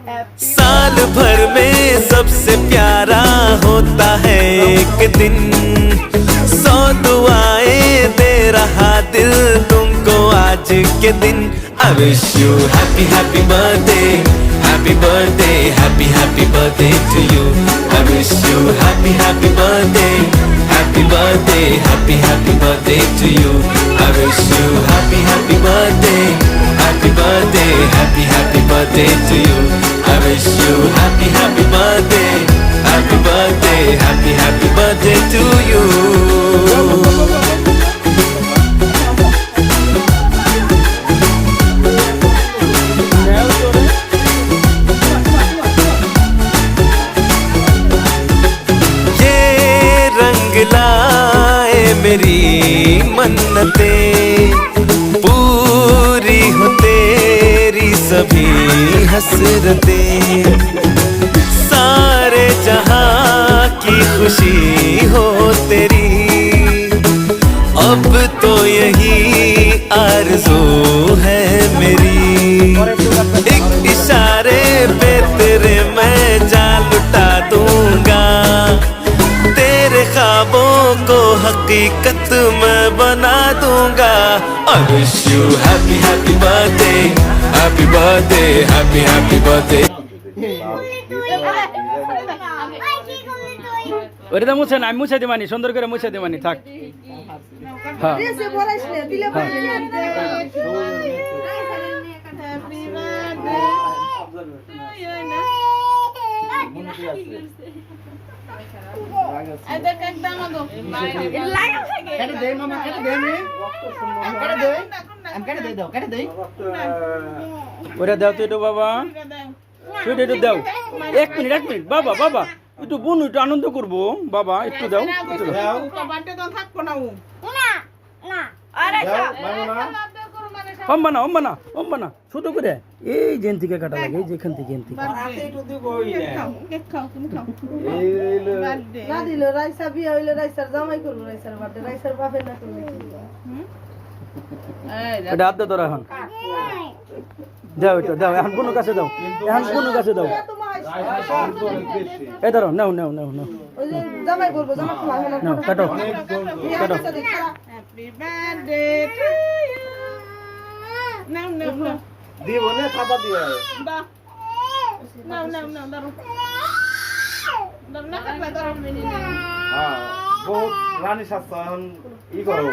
साल भर में सबसे प्यारा होता है एक दिन, 100 दुआएं दे रहा दिल तुमको आज के दिन। I wish you happy happy birthday, happy birthday, happy happy birthday to you. I wish you happy happy birthday, happy birthday, happy happy birthday to you. I wish you happy happy birthday, happy birthday, happy happy birthday to you. I wish you happy happy birthday, happy birthday, happy happy birthday to you. लाए मेरी मन्नतें, पूरी हो तेरी सभी हसरतें, सारे जहां की खुशी हो तेरी, अब तो यही आरज़ू है मेरी। एक इशारे पे तेरे मैं जान लुटा दूंगा, तेरे ख्वाबों को हकीकत मैं बना दूंगा। I wish you happy happy birthday, happy birthday, happy happy birthday. ওরে দা মুছে না, আমি মুছে দিবানি, সুন্দর করে মুছে দিবানি থাক। হ্যাঁ ওরে দাও তো একটু বাবা, সেটা একটু দাও। 1 মিনিট 1 মিনিট বাবা, বাবা একটু বোন একটু আনন্দ করবো বাবা, একটু দাও, একটু দাও। অম্বা না, অম্বা না, অম্বা না, ছোট করে এই জেন থেকে কাটা লাগে, এই যেখান থেকে এন থেকে। এটা হাত তোরা এখন দাও, এটা দাও, এখন কোনো কাছে দাও, এখন কোনো কাছে দাও। এই ধরো, নাও নাও নাও নাও নাও, কাটো কাটো। দিব না থাপা দিয়ে বহুত রানী শাস্ত্র ই করো।